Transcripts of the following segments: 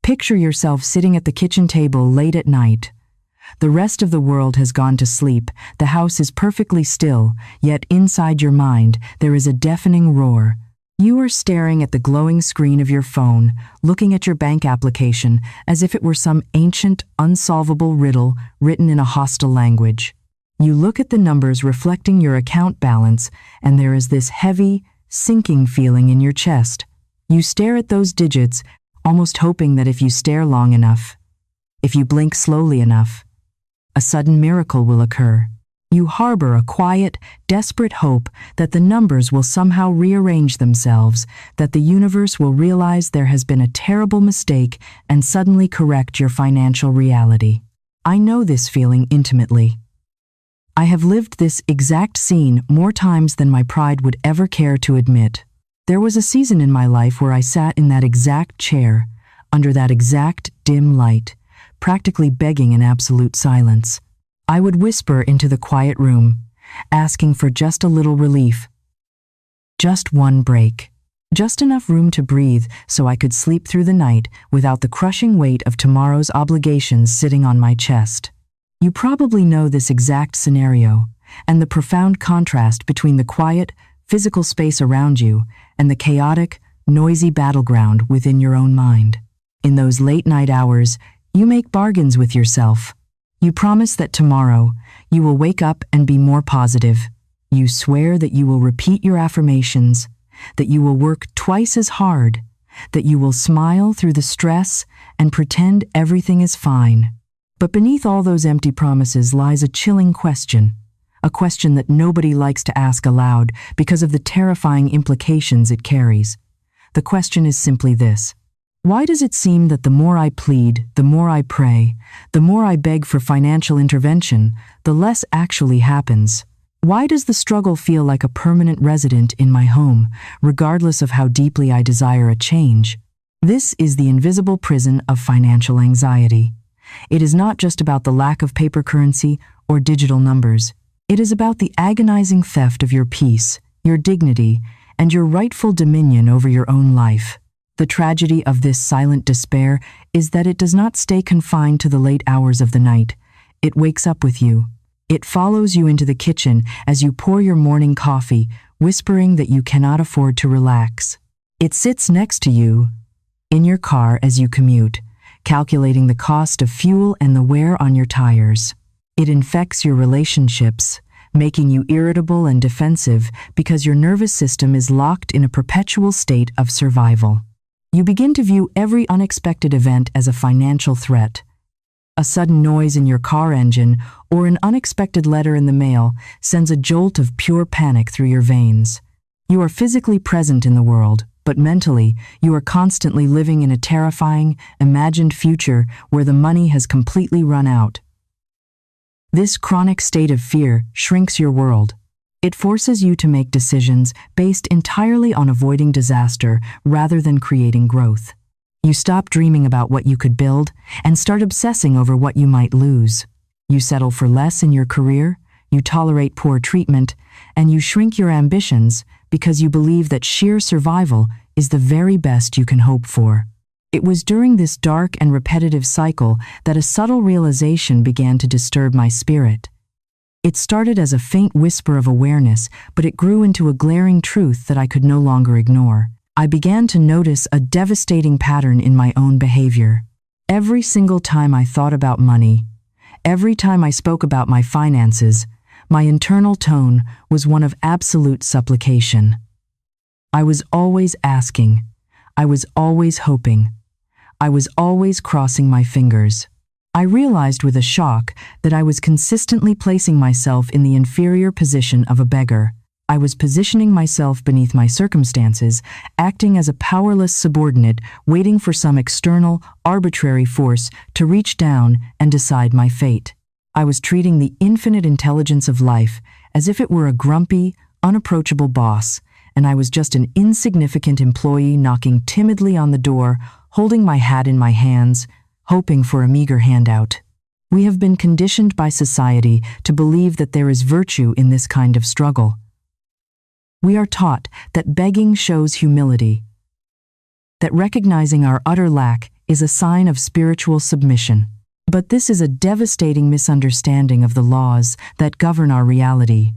Picture yourself sitting at the kitchen table late at night. The rest of the world has gone to sleep, the house is perfectly still, yet inside your mind there is a deafening roar. You are staring at the glowing screen of your phone, looking at your bank application as if it were some ancient, unsolvable riddle written in a hostile language. You look at the numbers reflecting your account balance, and there is this heavy, sinking feeling in your chest. You stare at those digits, almost hoping that if you stare long enough, if you blink slowly enough, a sudden miracle will occur. You harbor a quiet, desperate hope that the numbers will somehow rearrange themselves, that the universe will realize there has been a terrible mistake and suddenly correct your financial reality. I know this feeling intimately. I have lived this exact scene more times than my pride would ever care to admit. There was a season in my life where I sat in that exact chair, under that exact dim light, practically begging in absolute silence. I would whisper into the quiet room, asking for just a little relief. Just one break. Just enough room to breathe so I could sleep through the night without the crushing weight of tomorrow's obligations sitting on my chest. You probably know this exact scenario, and the profound contrast between the quiet, physical space around you and the chaotic, noisy battleground within your own mind. In those late-night hours, you make bargains with yourself. You promise that tomorrow, you will wake up and be more positive. You swear that you will repeat your affirmations, that you will work twice as hard, that you will smile through the stress and pretend everything is fine. But beneath all those empty promises lies a chilling question, a question that nobody likes to ask aloud because of the terrifying implications it carries. The question is simply this: why does it seem that the more I plead, the more I pray, the more I beg for financial intervention, the less actually happens? Why does the struggle feel like a permanent resident in my home, regardless of how deeply I desire a change? This is the invisible prison of financial anxiety. It is not just about the lack of paper currency or digital numbers. It is about the agonizing theft of your peace, your dignity, and your rightful dominion over your own life. The tragedy of this silent despair is that it does not stay confined to the late hours of the night. It wakes up with you. It follows you into the kitchen as you pour your morning coffee, whispering that you cannot afford to relax. It sits next to you in your car as you commute, calculating the cost of fuel and the wear on your tires. It infects your relationships, making you irritable and defensive because your nervous system is locked in a perpetual state of survival. You begin to view every unexpected event as a financial threat. A sudden noise in your car engine or an unexpected letter in the mail sends a jolt of pure panic through your veins. You are physically present in the world, but mentally, you are constantly living in a terrifying, imagined future where the money has completely run out. This chronic state of fear shrinks your world. It forces you to make decisions based entirely on avoiding disaster rather than creating growth. You stop dreaming about what you could build and start obsessing over what you might lose. You settle for less in your career, you tolerate poor treatment, and you shrink your ambitions because you believe that sheer survival is the very best you can hope for. It was during this dark and repetitive cycle that a subtle realization began to disturb my spirit. It started as a faint whisper of awareness, but it grew into a glaring truth that I could no longer ignore. I began to notice a devastating pattern in my own behavior. Every single time I thought about money, every time I spoke about my finances, my internal tone was one of absolute supplication. I was always asking. I was always hoping. I was always crossing my fingers. I realized with a shock that I was consistently placing myself in the inferior position of a beggar. I was positioning myself beneath my circumstances, acting as a powerless subordinate, waiting for some external, arbitrary force to reach down and decide my fate. I was treating the infinite intelligence of life as if it were a grumpy, unapproachable boss, and I was just an insignificant employee knocking timidly on the door, holding my hat in my hands, hoping for a meager handout. We have been conditioned by society to believe that there is virtue in this kind of struggle. We are taught that begging shows humility, that recognizing our utter lack is a sign of spiritual submission. But this is a devastating misunderstanding of the laws that govern our reality.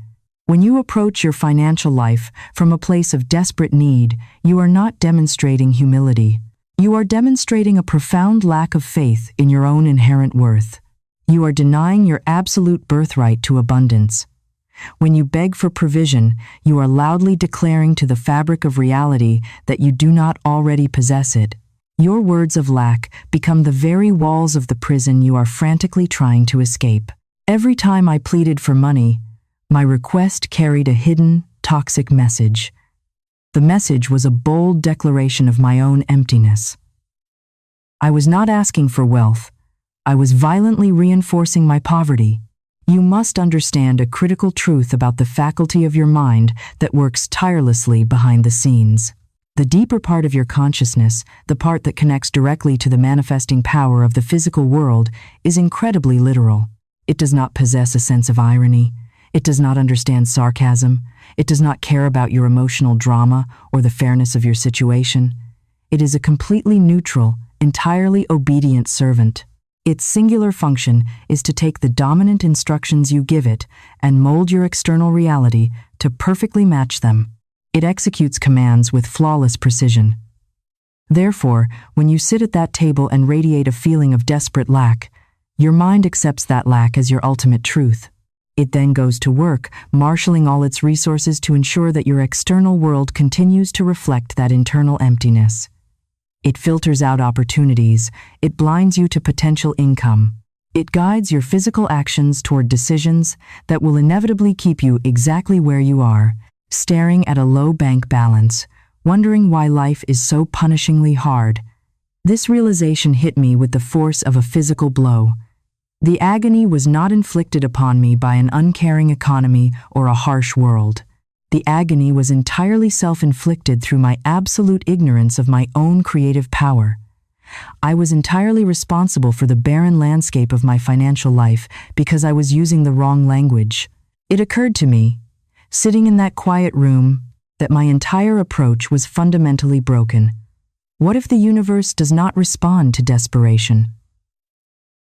When you approach your financial life from a place of desperate need, you are not demonstrating humility. You are demonstrating a profound lack of faith in your own inherent worth. You are denying your absolute birthright to abundance. When you beg for provision, you are loudly declaring to the fabric of reality that you do not already possess it. Your words of lack become the very walls of the prison you are frantically trying to escape. Every time I pleaded for money, my request carried a hidden, toxic message. The message was a bold declaration of my own emptiness. I was not asking for wealth. I was violently reinforcing my poverty. You must understand a critical truth about the faculty of your mind that works tirelessly behind the scenes. The deeper part of your consciousness, the part that connects directly to the manifesting power of the physical world, is incredibly literal. It does not possess a sense of irony. It does not understand sarcasm. It does not care about your emotional drama or the fairness of your situation. It is a completely neutral, entirely obedient servant. Its singular function is to take the dominant instructions you give it and mold your external reality to perfectly match them. It executes commands with flawless precision. Therefore, when you sit at that table and radiate a feeling of desperate lack, your mind accepts that lack as your ultimate truth. It then goes to work, marshaling all its resources to ensure that your external world continues to reflect that internal emptiness. It filters out opportunities. It blinds you to potential income. It guides your physical actions toward decisions that will inevitably keep you exactly where you are, staring at a low bank balance, wondering why life is so punishingly hard. This realization hit me with the force of a physical blow. The agony was not inflicted upon me by an uncaring economy or a harsh world. The agony was entirely self-inflicted through my absolute ignorance of my own creative power. I was entirely responsible for the barren landscape of my financial life because I was using the wrong language. It occurred to me, sitting in that quiet room, that my entire approach was fundamentally broken. What if the universe does not respond to desperation?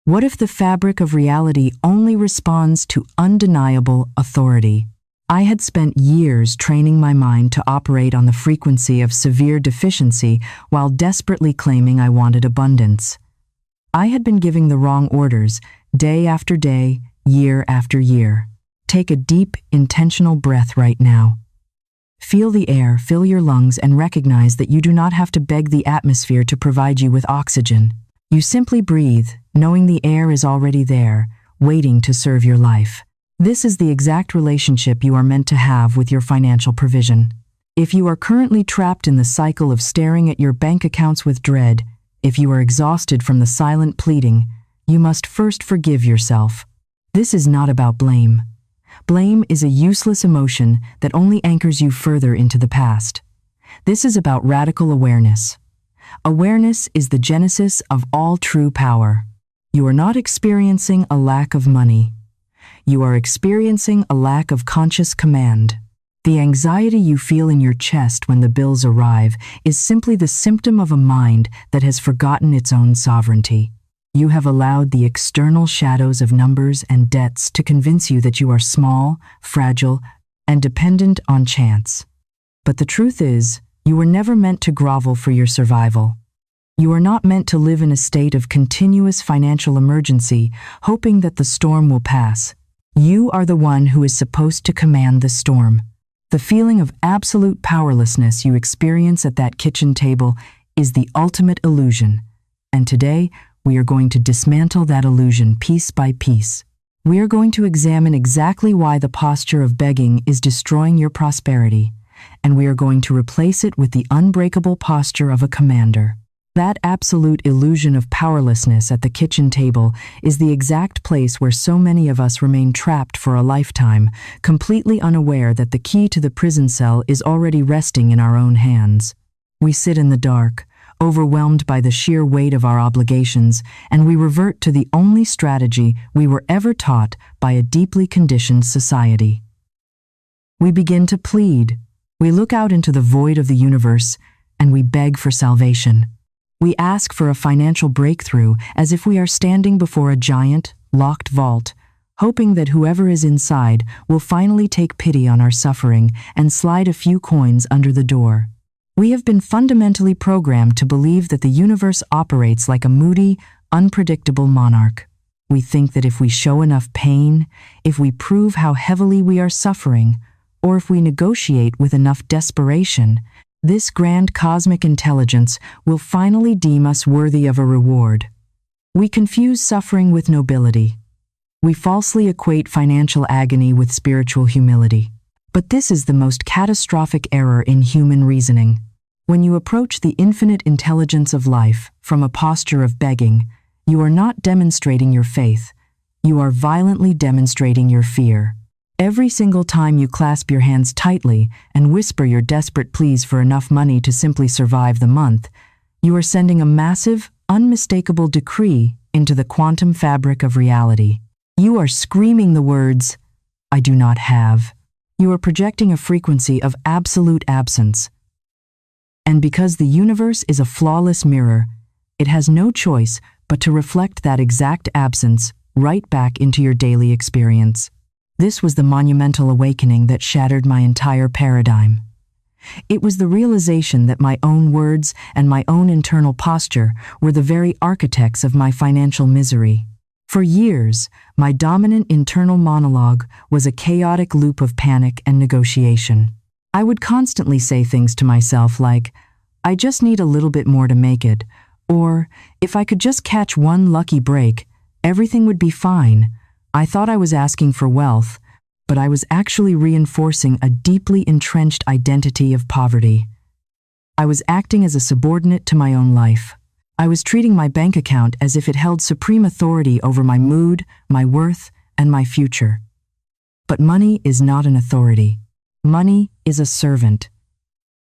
What if the fabric of reality only responds to undeniable authority? I had spent years training my mind to operate on the frequency of severe deficiency while desperately claiming I wanted abundance. I had been giving the wrong orders, day after day, year after year. Take a deep, intentional breath right now. Feel the air fill your lungs and recognize that you do not have to beg the atmosphere to provide you with oxygen. You simply breathe, knowing the air is already there, waiting to serve your life. This is the exact relationship you are meant to have with your financial provision. If you are currently trapped in the cycle of staring at your bank accounts with dread, if you are exhausted from the silent pleading, you must first forgive yourself. This is not about blame. Blame is a useless emotion that only anchors you further into the past. This is about radical awareness. Awareness is the genesis of all true power. You are not experiencing a lack of money. You are experiencing a lack of conscious command. The anxiety you feel in your chest when the bills arrive is simply the symptom of a mind that has forgotten its own sovereignty. You have allowed the external shadows of numbers and debts to convince you that you are small, fragile, and dependent on chance. But the truth is, you were never meant to grovel for your survival. You are not meant to live in a state of continuous financial emergency, hoping that the storm will pass. You are the one who is supposed to command the storm. The feeling of absolute powerlessness you experience at that kitchen table is the ultimate illusion. And today, we are going to dismantle that illusion piece by piece. We are going to examine exactly why the posture of begging is destroying your prosperity, and we are going to replace it with the unbreakable posture of a commander. That absolute illusion of powerlessness at the kitchen table is the exact place where so many of us remain trapped for a lifetime, completely unaware that the key to the prison cell is already resting in our own hands. We sit in the dark, overwhelmed by the sheer weight of our obligations, and we revert to the only strategy we were ever taught by a deeply conditioned society. We begin to plead. We look out into the void of the universe, and we beg for salvation. We ask for a financial breakthrough as if we are standing before a giant, locked vault, hoping that whoever is inside will finally take pity on our suffering and slide a few coins under the door. We have been fundamentally programmed to believe that the universe operates like a moody, unpredictable monarch. We think that if we show enough pain, if we prove how heavily we are suffering, or if we negotiate with enough desperation, this grand cosmic intelligence will finally deem us worthy of a reward. We confuse suffering with nobility. We falsely equate financial agony with spiritual humility. But this is the most catastrophic error in human reasoning. When you approach the infinite intelligence of life from a posture of begging, you are not demonstrating your faith. You are violently demonstrating your fear. Every single time you clasp your hands tightly and whisper your desperate pleas for enough money to simply survive the month, you are sending a massive, unmistakable decree into the quantum fabric of reality. You are screaming the words, "I do not have." You are projecting a frequency of absolute absence. And because the universe is a flawless mirror, it has no choice but to reflect that exact absence right back into your daily experience. This was the monumental awakening that shattered my entire paradigm. It was the realization that my own words and my own internal posture were the very architects of my financial misery. For years, my dominant internal monologue was a chaotic loop of panic and negotiation. I would constantly say things to myself like, "I just need a little bit more to make it," or, "If I could just catch one lucky break, everything would be fine." I thought I was asking for wealth, but I was actually reinforcing a deeply entrenched identity of poverty. I was acting as a subordinate to my own life. I was treating my bank account as if it held supreme authority over my mood, my worth, and my future. But money is not an authority. Money is a servant.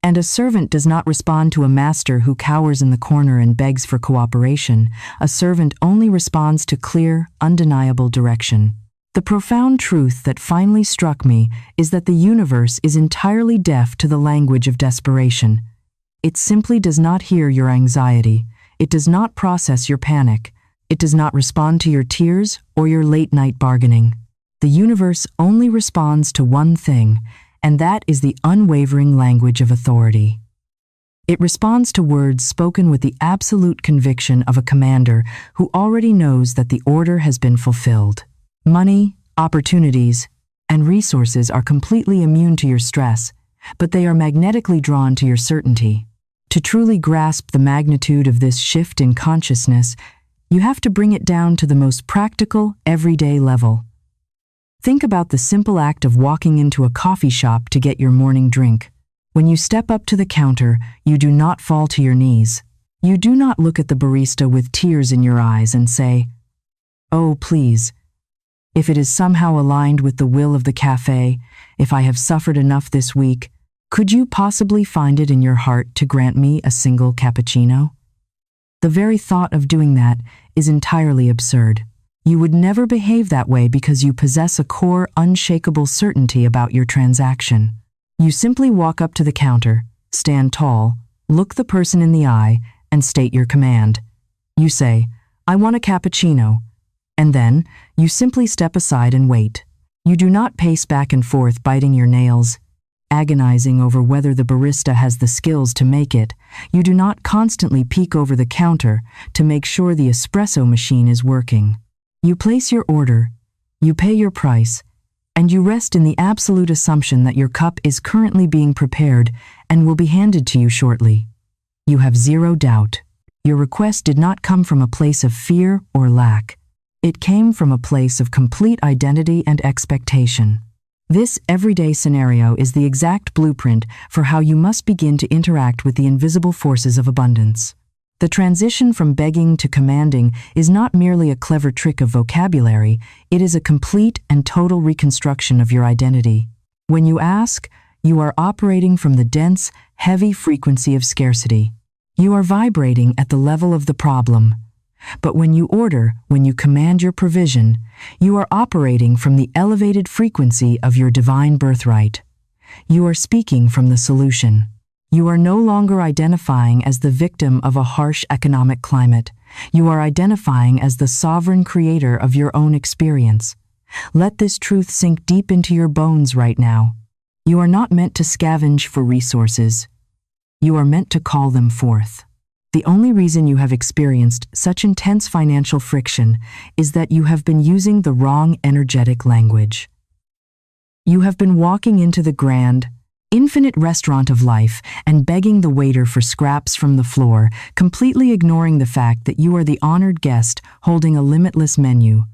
And a servant does not respond to a master who cowers in the corner and begs for cooperation. A servant only responds to clear, undeniable direction. The profound truth that finally struck me is that the universe is entirely deaf to the language of desperation. It simply does not hear your anxiety. It does not process your panic. It does not respond to your tears or your late-night bargaining. The universe only responds to one thing, and that is the unwavering language of authority. It responds to words spoken with the absolute conviction of a commander who already knows that the order has been fulfilled. Money, opportunities, and resources are completely immune to your stress, but they are magnetically drawn to your certainty. To truly grasp the magnitude of this shift in consciousness, you have to bring it down to the most practical, everyday level. Think about the simple act of walking into a coffee shop to get your morning drink. When you step up to the counter, you do not fall to your knees. You do not look at the barista with tears in your eyes and say, "Oh, please." If it is somehow aligned with the will of the cafe, if I have suffered enough this week, could you possibly find it in your heart to grant me a single cappuccino? The very thought of doing that is entirely absurd. You would never behave that way because you possess a core, unshakable certainty about your transaction. You simply walk up to the counter, stand tall, look the person in the eye, and state your command. You say, "I want a cappuccino," and then you simply step aside and wait. You do not pace back and forth biting your nails, agonizing over whether the barista has the skills to make it. You do not constantly peek over the counter to make sure the espresso machine is working. You place your order, you pay your price, and you rest in the absolute assumption that your cup is currently being prepared and will be handed to you shortly. You have zero doubt. Your request did not come from a place of fear or lack. It came from a place of complete identity and expectation. This everyday scenario is the exact blueprint for how you must begin to interact with the invisible forces of abundance. The transition from begging to commanding is not merely a clever trick of vocabulary, it is a complete and total reconstruction of your identity. When you ask, you are operating from the dense, heavy frequency of scarcity. You are vibrating at the level of the problem. But when you order, when you command your provision, you are operating from the elevated frequency of your divine birthright. You are speaking from the solution. You are no longer identifying as the victim of a harsh economic climate. You are identifying as the sovereign creator of your own experience. Let this truth sink deep into your bones right now. You are not meant to scavenge for resources. You are meant to call them forth. The only reason you have experienced such intense financial friction is that you have been using the wrong energetic language. You have been walking into the grand, infinite restaurant of life and begging the waiter for scraps from the floor, completely ignoring the fact that you are the honored guest holding a limitless menu.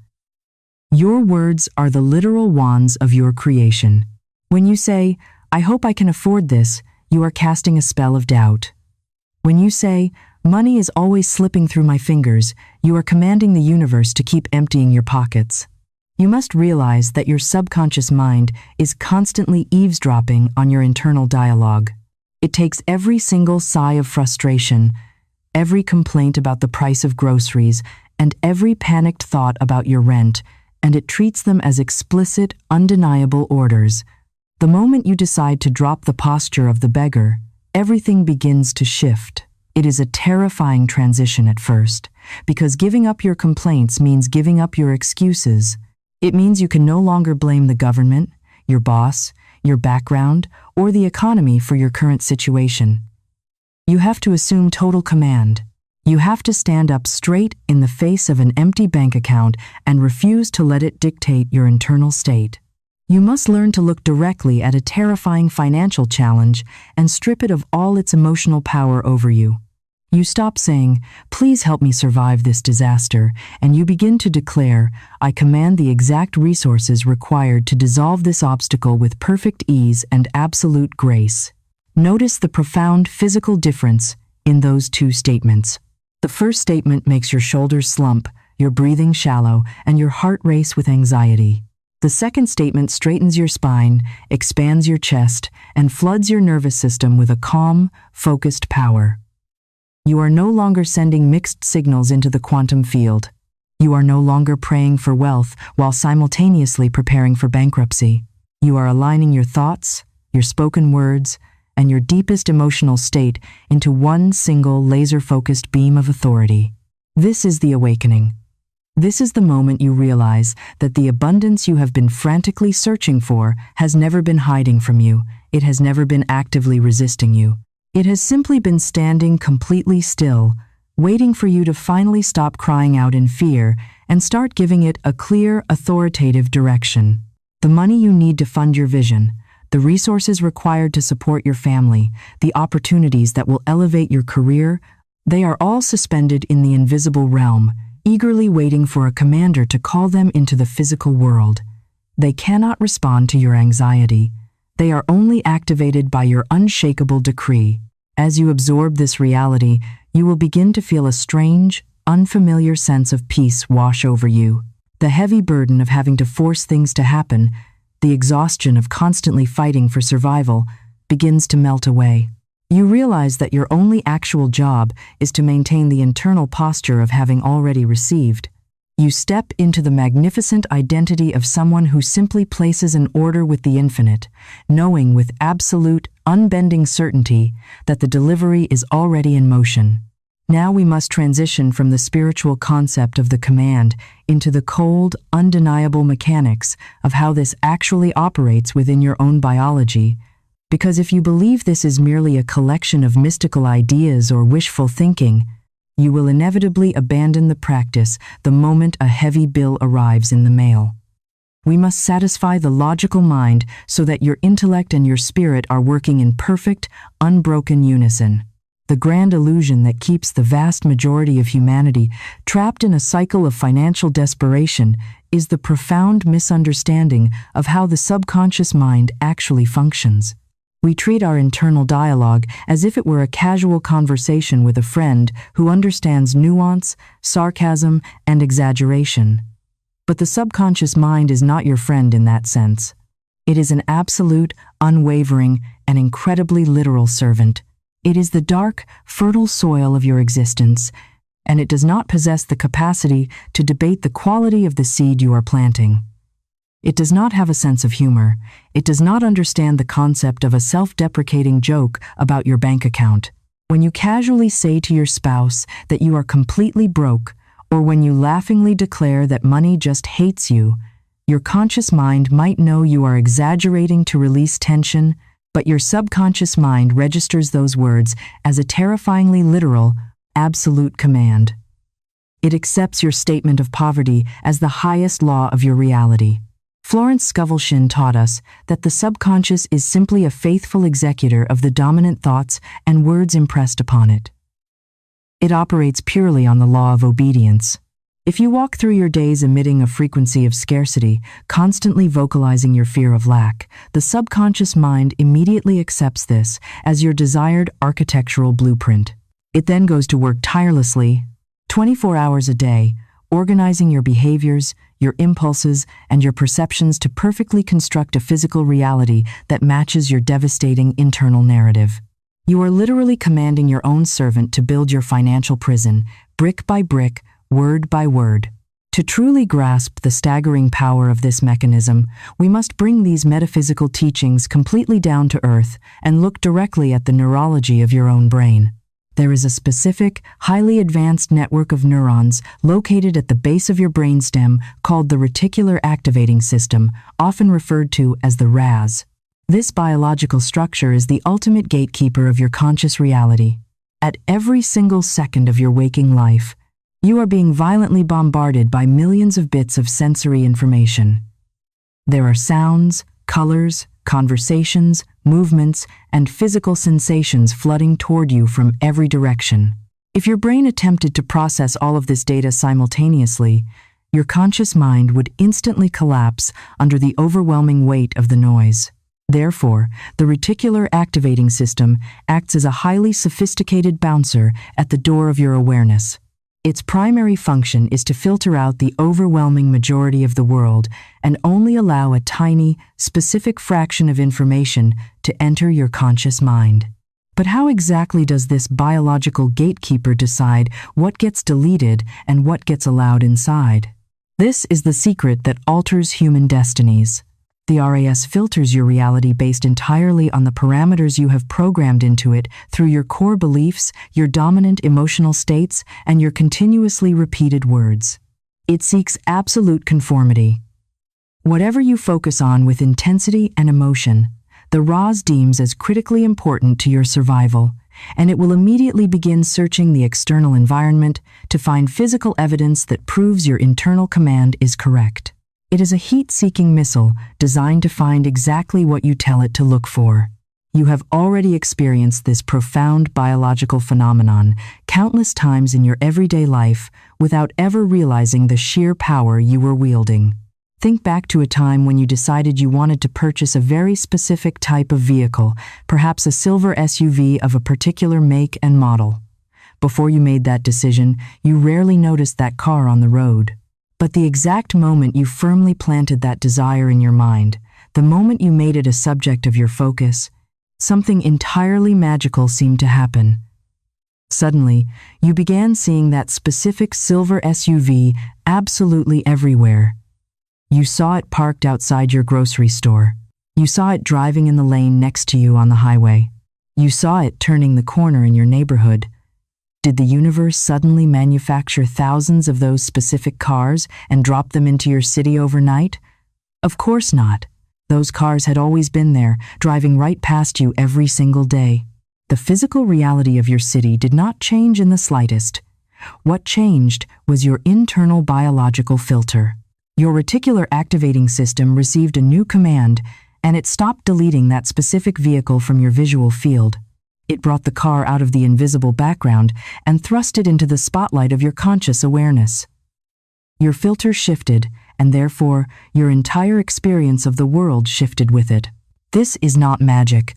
Your words are the literal wands of your creation. When you say, "I hope I can afford this," you are casting a spell of doubt. When you say, "Money is always slipping through my fingers," you are commanding the universe to keep emptying your pockets. You must realize that your subconscious mind is constantly eavesdropping on your internal dialogue. It takes every single sigh of frustration, every complaint about the price of groceries, and every panicked thought about your rent, and it treats them as explicit, undeniable orders. The moment you decide to drop the posture of the beggar, everything begins to shift. It is a terrifying transition at first, because giving up your complaints means giving up your excuses. It means you can no longer blame the government, your boss, your background, or the economy for your current situation. You have to assume total command. You have to stand up straight in the face of an empty bank account and refuse to let it dictate your internal state. You must learn to look directly at a terrifying financial challenge and strip it of all its emotional power over you. You stop saying, "Please help me survive this disaster," and you begin to declare, "I command the exact resources required to dissolve this obstacle with perfect ease and absolute grace." Notice the profound physical difference in those two statements. The first statement makes your shoulders slump, your breathing shallow, and your heart race with anxiety. The second statement straightens your spine, expands your chest, and floods your nervous system with a calm, focused power. You are no longer sending mixed signals into the quantum field. You are no longer praying for wealth while simultaneously preparing for bankruptcy. You are aligning your thoughts, your spoken words, and your deepest emotional state into one single laser-focused beam of authority. This is the awakening. This is the moment you realize that the abundance you have been frantically searching for has never been hiding from you. It has never been actively resisting you. It has simply been standing completely still, waiting for you to finally stop crying out in fear and start giving it a clear, authoritative direction. The money you need to fund your vision, the resources required to support your family, the opportunities that will elevate your career, they are all suspended in the invisible realm, eagerly waiting for a commander to call them into the physical world. They cannot respond to your anxiety. They are only activated by your unshakable decree. As you absorb this reality, you will begin to feel a strange, unfamiliar sense of peace wash over you. The heavy burden of having to force things to happen, the exhaustion of constantly fighting for survival, begins to melt away. You realize that your only actual job is to maintain the internal posture of having already received. You step into the magnificent identity of someone who simply places an order with the infinite, knowing with absolute, unbending certainty that the delivery is already in motion. Now we must transition from the spiritual concept of the command into the cold, undeniable mechanics of how this actually operates within your own biology. Because if you believe this is merely a collection of mystical ideas or wishful thinking, you will inevitably abandon the practice the moment a heavy bill arrives in the mail. We must satisfy the logical mind so that your intellect and your spirit are working in perfect, unbroken unison. The grand illusion that keeps the vast majority of humanity trapped in a cycle of financial desperation is the profound misunderstanding of how the subconscious mind actually functions. We treat our internal dialogue as if it were a casual conversation with a friend who understands nuance, sarcasm, and exaggeration. But the subconscious mind is not your friend in that sense. It is an absolute, unwavering, and incredibly literal servant. It is the dark, fertile soil of your existence, and it does not possess the capacity to debate the quality of the seed you are planting. It does not have a sense of humor. It does not understand the concept of a self-deprecating joke about your bank account. When you casually say to your spouse that you are completely broke, or when you laughingly declare that money just hates you, your conscious mind might know you are exaggerating to release tension, but your subconscious mind registers those words as a terrifyingly literal, absolute command. It accepts your statement of poverty as the highest law of your reality. Florence Scovel Shinn taught us that the subconscious is simply a faithful executor of the dominant thoughts and words impressed upon it. It operates purely on the law of obedience. If you walk through your days emitting a frequency of scarcity, constantly vocalizing your fear of lack, the subconscious mind immediately accepts this as your desired architectural blueprint. It then goes to work tirelessly, 24 hours a day, organizing your behaviors, your impulses, and your perceptions to perfectly construct a physical reality that matches your devastating internal narrative. You are literally commanding your own servant to build your financial prison, brick by brick, word by word. To truly grasp the staggering power of this mechanism, we must bring these metaphysical teachings completely down to earth and look directly at the neurology of your own brain. There is a specific, highly advanced network of neurons located at the base of your brainstem called the reticular activating system, often referred to as the RAS. This biological structure is the ultimate gatekeeper of your conscious reality. At every single second of your waking life, you are being violently bombarded by millions of bits of sensory information. There are sounds, colors, conversations, movements, and physical sensations flooding toward you from every direction. If your brain attempted to process all of this data simultaneously, your conscious mind would instantly collapse under the overwhelming weight of the noise. Therefore, the reticular activating system acts as a highly sophisticated bouncer at the door of your awareness. Its primary function is to filter out the overwhelming majority of the world and only allow a tiny, specific fraction of information to enter your conscious mind. But how exactly does this biological gatekeeper decide what gets deleted and what gets allowed inside? This is the secret that alters human destinies. The RAS filters your reality based entirely on the parameters you have programmed into it through your core beliefs, your dominant emotional states, and your continuously repeated words. It seeks absolute conformity. Whatever you focus on with intensity and emotion, the RAS deems as critically important to your survival, and it will immediately begin searching the external environment to find physical evidence that proves your internal command is correct. It is a heat-seeking missile designed to find exactly what you tell it to look for. You have already experienced this profound biological phenomenon countless times in your everyday life without ever realizing the sheer power you were wielding. Think back to a time when you decided you wanted to purchase a very specific type of vehicle, perhaps a silver SUV of a particular make and model. Before you made that decision, you rarely noticed that car on the road. But the exact moment you firmly planted that desire in your mind, the moment you made it a subject of your focus, something entirely magical seemed to happen. Suddenly, you began seeing that specific silver SUV absolutely everywhere. You saw it parked outside your grocery store. You saw it driving in the lane next to you on the highway. You saw it turning the corner in your neighborhood. Did the universe suddenly manufacture thousands of those specific cars and drop them into your city overnight? Of course not. Those cars had always been there, driving right past you every single day. The physical reality of your city did not change in the slightest. What changed was your internal biological filter. Your reticular activating system received a new command, and it stopped deleting that specific vehicle from your visual field. It brought the car out of the invisible background and thrust it into the spotlight of your conscious awareness. Your filter shifted, and therefore, your entire experience of the world shifted with it. This is not magic.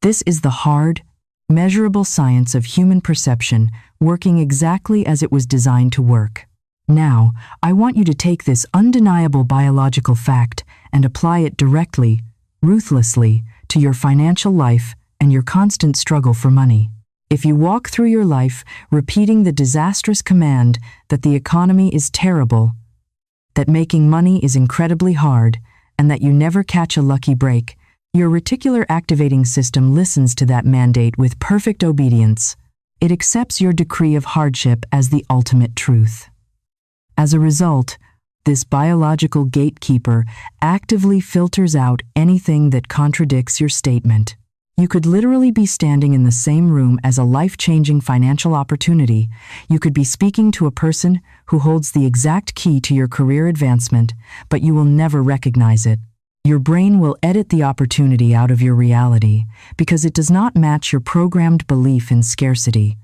This is the hard, measurable science of human perception working exactly as it was designed to work. Now, I want you to take this undeniable biological fact and apply it directly, ruthlessly, to your financial life and your constant struggle for money. If you walk through your life repeating the disastrous command that the economy is terrible, that making money is incredibly hard, and that you never catch a lucky break, your reticular activating system listens to that mandate with perfect obedience. It accepts your decree of hardship as the ultimate truth. As a result, this biological gatekeeper actively filters out anything that contradicts your statement. You could literally be standing in the same room as a life-changing financial opportunity. You could be speaking to a person who holds the exact key to your career advancement, but you will never recognize it. Your brain will edit the opportunity out of your reality because it does not match your programmed belief in scarcity.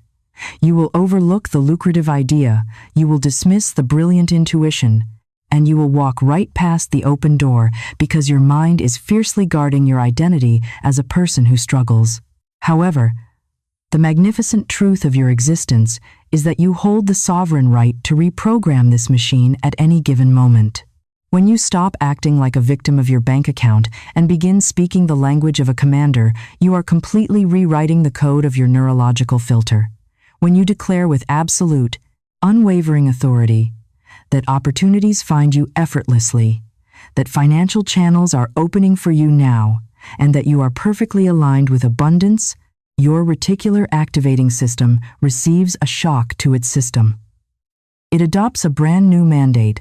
You will overlook the lucrative idea, you will dismiss the brilliant intuition, and you will walk right past the open door because your mind is fiercely guarding your identity as a person who struggles. However, the magnificent truth of your existence is that you hold the sovereign right to reprogram this machine at any given moment. When you stop acting like a victim of your bank account and begin speaking the language of a commander, you are completely rewriting the code of your neurological filter. When you declare with absolute, unwavering authority that opportunities find you effortlessly, that financial channels are opening for you now, and that you are perfectly aligned with abundance, your reticular activating system receives a shock to its system. It adopts a brand new mandate.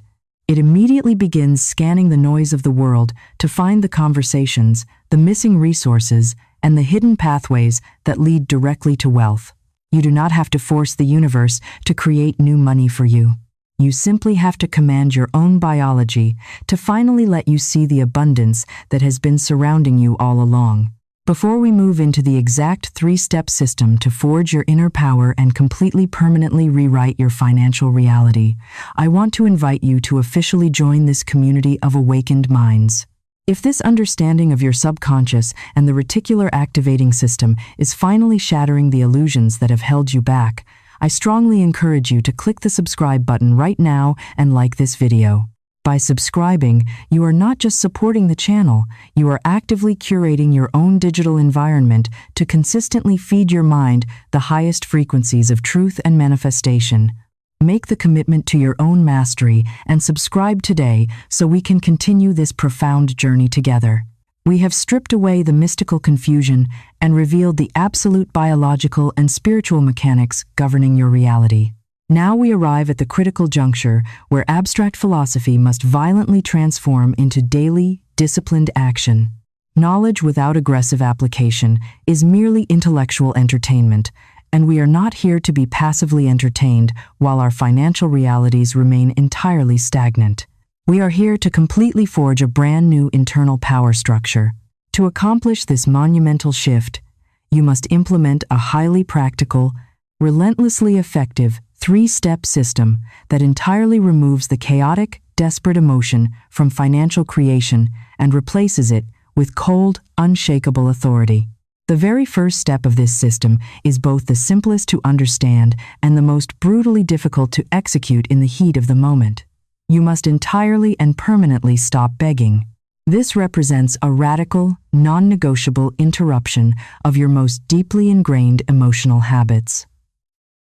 It immediately begins scanning the noise of the world to find the conversations, the missing resources, and the hidden pathways that lead directly to wealth. You do not have to force the universe to create new money for you. You simply have to command your own biology to finally let you see the abundance that has been surrounding you all along. Before we move into the exact 3-step system to forge your inner power and completely permanently rewrite your financial reality, I want to invite you to officially join this community of awakened minds. If this understanding of your subconscious and the reticular activating system is finally shattering the illusions that have held you back, I strongly encourage you to click the subscribe button right now and like this video. By subscribing, you are not just supporting the channel, you are actively curating your own digital environment to consistently feed your mind the highest frequencies of truth and manifestation. Make the commitment to your own mastery and subscribe today so we can continue this profound journey together. We have stripped away the mystical confusion and revealed the absolute biological and spiritual mechanics governing your reality. Now we arrive at the critical juncture where abstract philosophy must violently transform into daily, disciplined action. Knowledge without aggressive application is merely intellectual entertainment, and we are not here to be passively entertained while our financial realities remain entirely stagnant. We are here to completely forge a brand new internal power structure. To accomplish this monumental shift, you must implement a highly practical, relentlessly effective 3-step system that entirely removes the chaotic, desperate emotion from financial creation and replaces it with cold, unshakable authority. The very first step of this system is both the simplest to understand and the most brutally difficult to execute in the heat of the moment. You must entirely and permanently stop begging. This represents a radical, non-negotiable interruption of your most deeply ingrained emotional habits.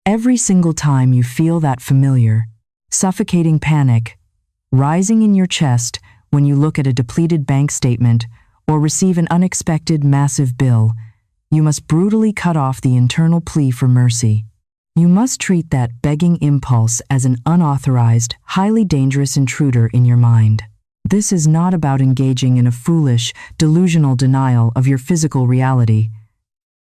Every single time you feel that familiar, suffocating panic rising in your chest when you look at a depleted bank statement or receive an unexpected massive bill, you must brutally cut off the internal plea for mercy. You must treat that begging impulse as an unauthorized, highly dangerous intruder in your mind. This is not about engaging in a foolish, delusional denial of your physical reality.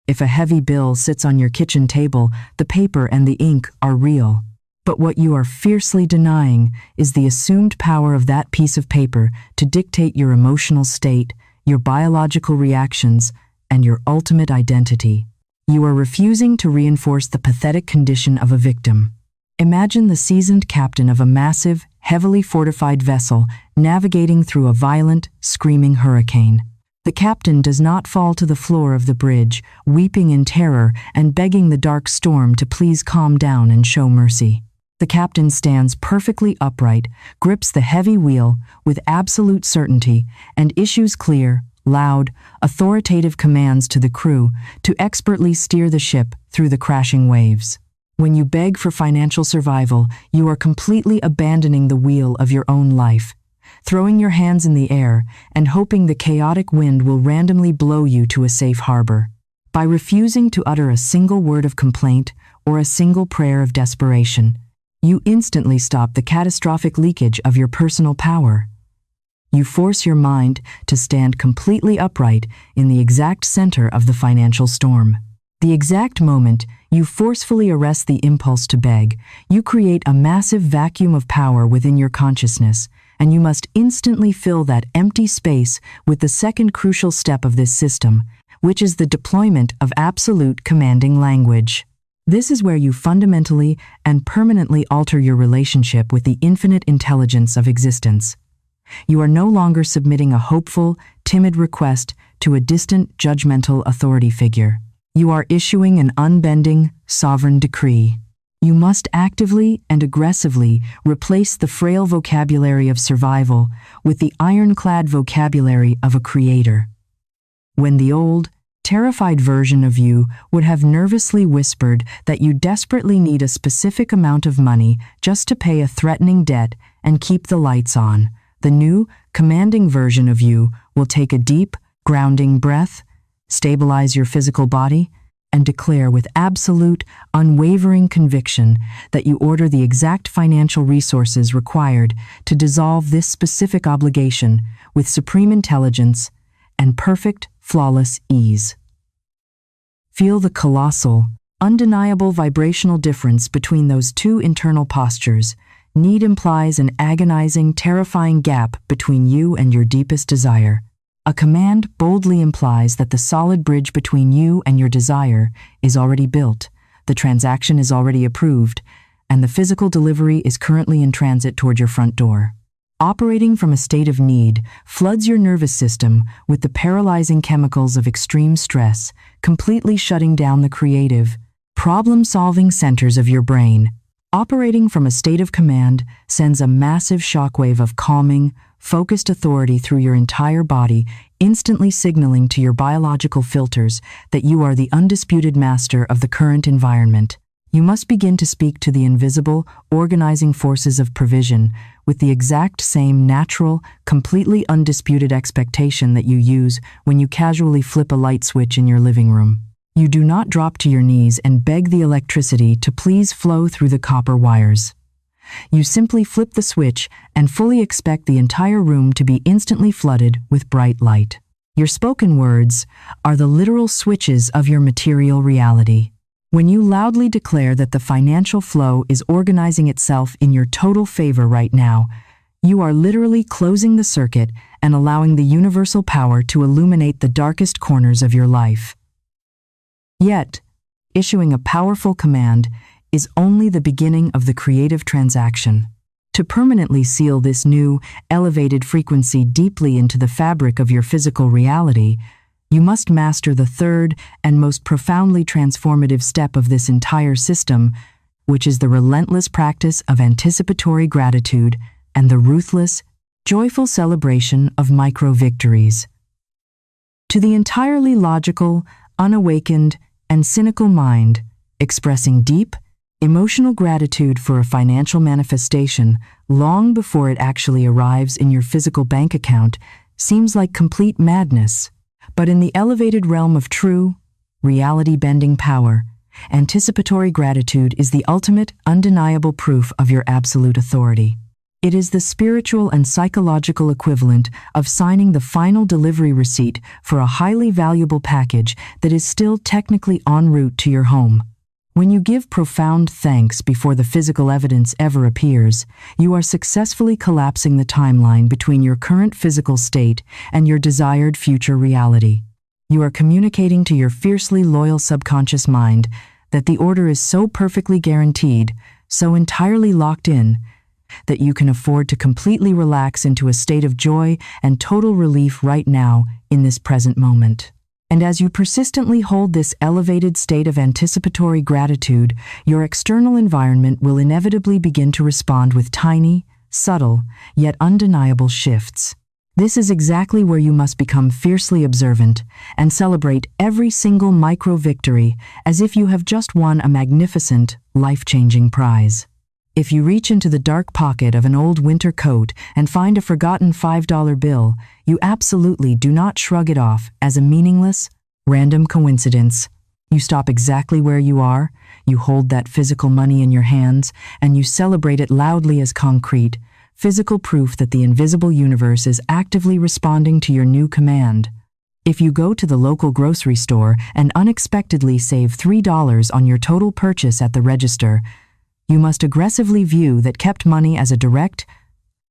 If a heavy bill sits on your kitchen table, the paper and the ink are real. But what you are fiercely denying is the assumed power of that piece of paper to dictate your emotional state, your biological reactions, and your ultimate identity. You are refusing to reinforce the pathetic condition of a victim. Imagine the seasoned captain of a massive, heavily fortified vessel navigating through a violent, screaming hurricane. The captain does not fall to the floor of the bridge, weeping in terror and begging the dark storm to please calm down and show mercy. The captain stands perfectly upright, grips the heavy wheel with absolute certainty, and issues clear, loud, authoritative commands to the crew to expertly steer the ship through the crashing waves. When you beg for financial survival, you are completely abandoning the wheel of your own life, throwing your hands in the air and hoping the chaotic wind will randomly blow you to a safe harbor. By refusing to utter a single word of complaint or a single prayer of desperation, you instantly stop the catastrophic leakage of your personal power. You force your mind to stand completely upright in the exact center of the financial storm. The exact moment you forcefully arrest the impulse to beg, you create a massive vacuum of power within your consciousness, and you must instantly fill that empty space with the second crucial step of this system, which is the deployment of absolute commanding language. This is where you fundamentally and permanently alter your relationship with the infinite intelligence of existence. You are no longer submitting a hopeful, timid request to a distant, judgmental authority figure. You are issuing an unbending, sovereign decree. You must actively and aggressively replace the frail vocabulary of survival with the ironclad vocabulary of a creator. When the old, terrified version of you would have nervously whispered that you desperately need a specific amount of money just to pay a threatening debt and keep the lights on, the new, commanding version of you will take a deep, grounding breath, stabilize your physical body, and declare with absolute, unwavering conviction that you order the exact financial resources required to dissolve this specific obligation with supreme intelligence and perfect, flawless ease. Feel the colossal, undeniable vibrational difference between those two internal postures. Need implies an agonizing, terrifying gap between you and your deepest desire. A command boldly implies that the solid bridge between you and your desire is already built, the transaction is already approved, and the physical delivery is currently in transit toward your front door. Operating from a state of need floods your nervous system with the paralyzing chemicals of extreme stress, completely shutting down the creative, problem-solving centers of your brain. Operating from a state of command sends a massive shockwave of calming, focused authority through your entire body, instantly signaling to your biological filters that you are the undisputed master of the current environment. You must begin to speak to the invisible, organizing forces of provision with the exact same natural, completely undisputed expectation that you use when you casually flip a light switch in your living room. You do not drop to your knees and beg the electricity to please flow through the copper wires. You simply flip the switch and fully expect the entire room to be instantly flooded with bright light. Your spoken words are the literal switches of your material reality. When you loudly declare that the financial flow is organizing itself in your total favor right now, you are literally closing the circuit and allowing the universal power to illuminate the darkest corners of your life. Yet, issuing a powerful command is only the beginning of the creative transaction. To permanently seal this new, elevated frequency deeply into the fabric of your physical reality, you must master the third and most profoundly transformative step of this entire system, which is the relentless practice of anticipatory gratitude and the ruthless, joyful celebration of micro-victories. To the entirely logical, unawakened, and cynical mind, expressing deep, emotional gratitude for a financial manifestation long before it actually arrives in your physical bank account seems like complete madness. But in the elevated realm of true, reality-bending power, anticipatory gratitude is the ultimate, undeniable proof of your absolute authority. It is the spiritual and psychological equivalent of signing the final delivery receipt for a highly valuable package that is still technically en route to your home. When you give profound thanks before the physical evidence ever appears, you are successfully collapsing the timeline between your current physical state and your desired future reality. You are communicating to your fiercely loyal subconscious mind that the order is so perfectly guaranteed, so entirely locked in, that you can afford to completely relax into a state of joy and total relief right now in this present moment. And as you persistently hold this elevated state of anticipatory gratitude, your external environment will inevitably begin to respond with tiny, subtle, yet undeniable shifts. This is exactly where you must become fiercely observant and celebrate every single micro-victory as if you have just won a magnificent, life-changing prize. If you reach into the dark pocket of an old winter coat and find a forgotten $5 bill, you absolutely do not shrug it off as a meaningless, random coincidence. You stop exactly where you are, you hold that physical money in your hands, and you celebrate it loudly as concrete, physical proof that the invisible universe is actively responding to your new command. If you go to the local grocery store and unexpectedly save $3 on your total purchase at the register, you must aggressively view that kept money as a direct,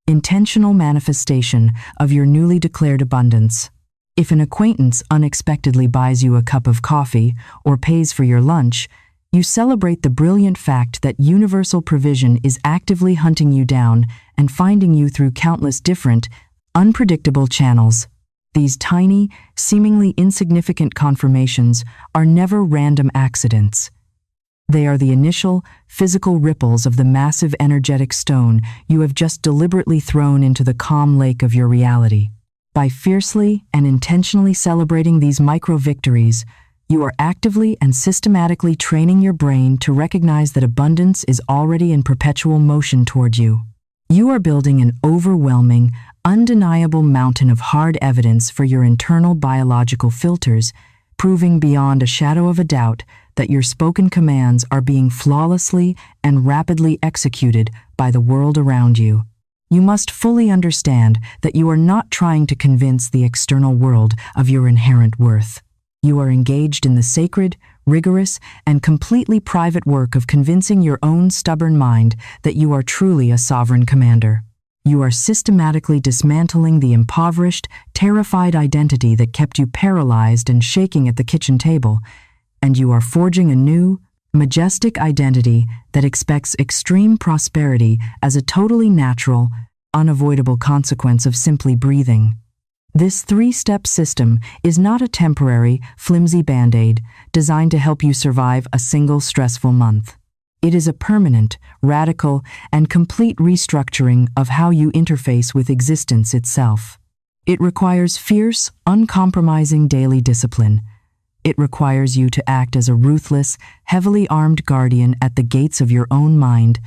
intentional manifestation of your newly declared abundance. If an acquaintance unexpectedly buys you a cup of coffee or pays for your lunch, you celebrate the brilliant fact that universal provision is actively hunting you down and finding you through countless different, unpredictable channels. These tiny, seemingly insignificant confirmations are never random accidents. They are the initial, physical ripples of the massive energetic stone you have just deliberately thrown into the calm lake of your reality. By fiercely and intentionally celebrating these micro-victories, you are actively and systematically training your brain to recognize that abundance is already in perpetual motion toward you. You are building an overwhelming, undeniable mountain of hard evidence for your internal biological filters, proving beyond a shadow of a doubt that your spoken commands are being flawlessly and rapidly executed by the world around you. You must fully understand that you are not trying to convince the external world of your inherent worth. You are engaged in the sacred, rigorous, and completely private work of convincing your own stubborn mind that you are truly a sovereign commander. You are systematically dismantling the impoverished, terrified identity that kept you paralyzed and shaking at the kitchen table, and you are forging a new, majestic identity that expects extreme prosperity as a totally natural, unavoidable consequence of simply breathing. This three-step system is not a temporary, flimsy band-aid designed to help you survive a single stressful month. It is a permanent, radical, and complete restructuring of how you interface with existence itself. It requires fierce, uncompromising daily discipline. It requires you to act as a ruthless, heavily armed guardian at the gates of your own mind,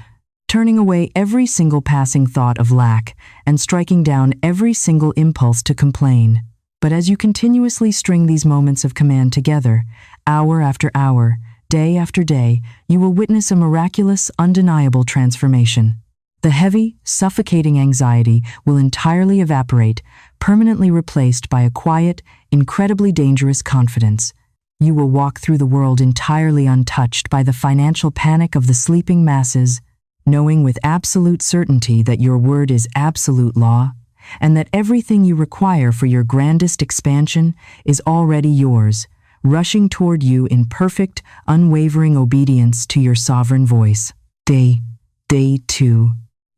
turning away every single passing thought of lack and striking down every single impulse to complain. But as you continuously string these moments of command together, hour after hour, day after day, you will witness a miraculous, undeniable transformation. The heavy, suffocating anxiety will entirely evaporate, permanently replaced by a quiet, incredibly dangerous confidence. You will walk through the world entirely untouched by the financial panic of the sleeping masses, knowing with absolute certainty that your word is absolute law, and that everything you require for your grandest expansion is already yours, rushing toward you in perfect, unwavering obedience to your sovereign voice. Day 2.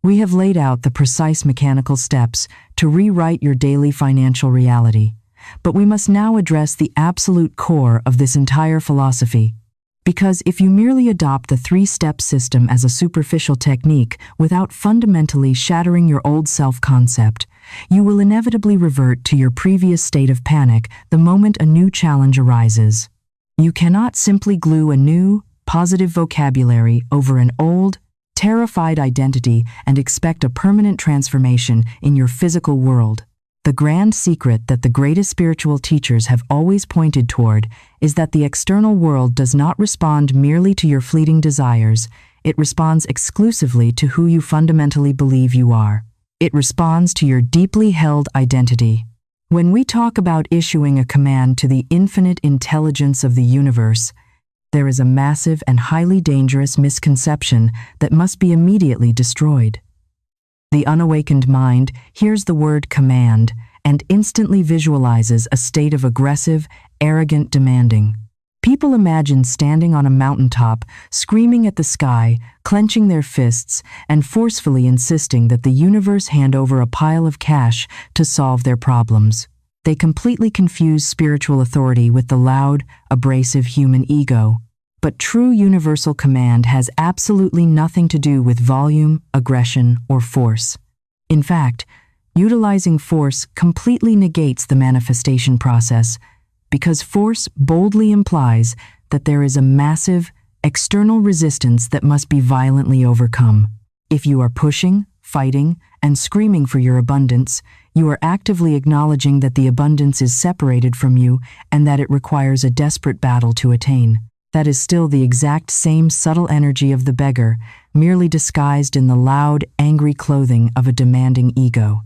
We have laid out the precise mechanical steps to rewrite your daily financial reality, but we must now address the absolute core of this entire philosophy. Because if you merely adopt the three-step system as a superficial technique without fundamentally shattering your old self-concept, you will inevitably revert to your previous state of panic the moment a new challenge arises. You cannot simply glue a new, positive vocabulary over an old, terrified identity and expect a permanent transformation in your physical world. The grand secret that the greatest spiritual teachers have always pointed toward is that the external world does not respond merely to your fleeting desires, it responds exclusively to who you fundamentally believe you are. It responds to your deeply held identity. When we talk about issuing a command to the infinite intelligence of the universe, there is a massive and highly dangerous misconception that must be immediately destroyed. The unawakened mind hears the word command and instantly visualizes a state of aggressive, arrogant demanding. People imagine standing on a mountaintop, screaming at the sky, clenching their fists, and forcefully insisting that the universe hand over a pile of cash to solve their problems. They completely confuse spiritual authority with the loud, abrasive human ego. But true universal command has absolutely nothing to do with volume, aggression, or force. In fact, Utilizing force completely negates the manifestation process, because force boldly implies that there is a massive, external resistance that must be violently overcome. If you are pushing, fighting, and screaming for your abundance, you are actively acknowledging that the abundance is separated from you and that it requires a desperate battle to attain. That is still the exact same subtle energy of the beggar, merely disguised in the loud, angry clothing of a demanding ego.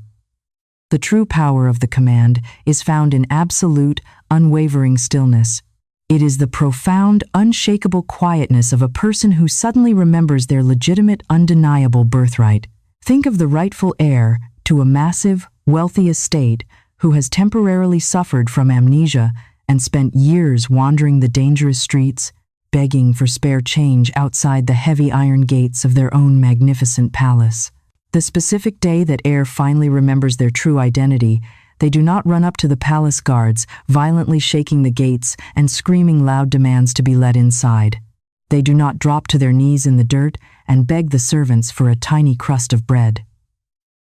The true power of the command is found in absolute, unwavering stillness. It is the profound, unshakable quietness of a person who suddenly remembers their legitimate, undeniable birthright. Think of the rightful heir to a massive, wealthy estate who has temporarily suffered from amnesia and spent years wandering the dangerous streets, begging for spare change outside the heavy iron gates of their own magnificent palace. The specific day that heir finally remembers their true identity, they do not run up to the palace guards, violently shaking the gates and screaming loud demands to be let inside. They do not drop to their knees in the dirt and beg the servants for a tiny crust of bread.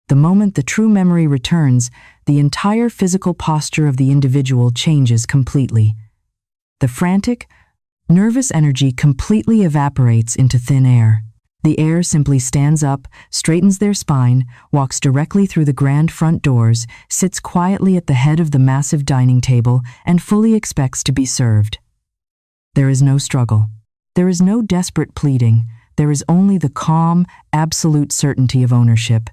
The moment the true memory returns, the entire physical posture of the individual changes completely. The frantic, nervous energy completely evaporates into thin air. The heir simply stands up, straightens their spine, walks directly through the grand front doors, sits quietly at the head of the massive dining table, and fully expects to be served. There is no struggle. There is no desperate pleading. There is only the calm, absolute certainty of ownership.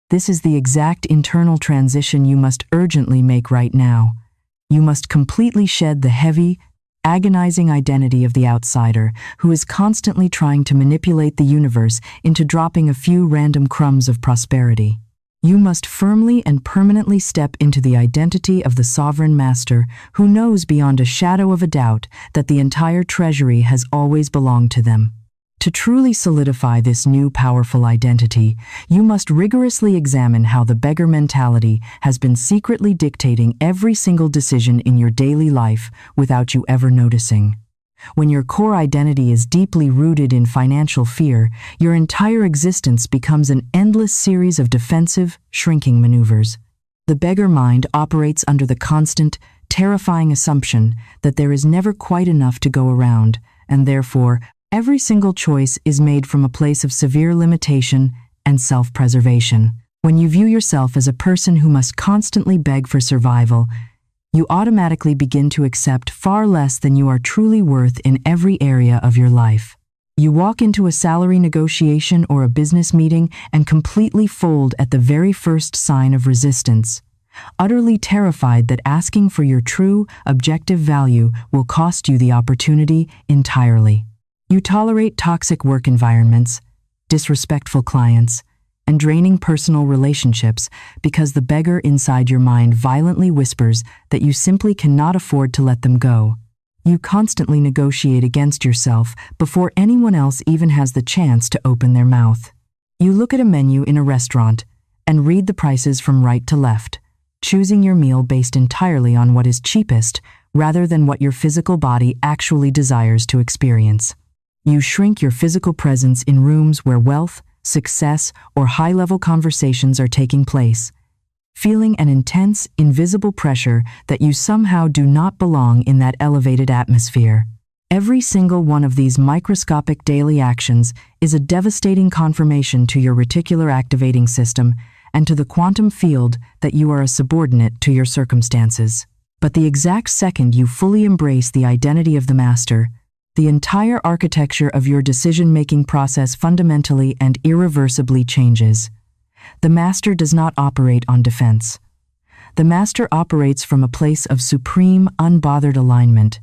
This is the exact internal transition you must urgently make right now. You must completely shed the heavy, agonizing identity of the outsider who is constantly trying to manipulate the universe into dropping a few random crumbs of prosperity. You must firmly and permanently step into the identity of the sovereign master who knows beyond a shadow of a doubt that the entire treasury has always belonged to them. To truly solidify this new powerful identity, you must rigorously examine how the beggar mentality has been secretly dictating every single decision in your daily life without you ever noticing. When your core identity is deeply rooted in financial fear, your entire existence becomes an endless series of defensive, shrinking maneuvers. The beggar mind operates under the constant, terrifying assumption that there is never quite enough to go around, and therefore, every single choice is made from a place of severe limitation and self-preservation. When you view yourself as a person who must constantly beg for survival, you automatically begin to accept far less than you are truly worth in every area of your life. You walk into a salary negotiation or a business meeting and completely fold at the very first sign of resistance, utterly terrified that asking for your true, objective value will cost you the opportunity entirely. You tolerate toxic work environments, disrespectful clients, and draining personal relationships because the beggar inside your mind violently whispers that you simply cannot afford to let them go. You constantly negotiate against yourself before anyone else even has the chance to open their mouth. You look at a menu in a restaurant and read the prices from right to left, choosing your meal based entirely on what is cheapest rather than what your physical body actually desires to experience. You shrink your physical presence in rooms where wealth, success, or high-level conversations are taking place, feeling an intense, invisible pressure that you somehow do not belong in that elevated atmosphere. Every single one of these microscopic daily actions is a devastating confirmation to your reticular activating system and to the quantum field that you are a subordinate to your circumstances. But the exact second you fully embrace the identity of the master, the entire architecture of your decision-making process fundamentally and irreversibly changes. The master does not operate on defense. The master operates from a place of supreme, unbothered alignment.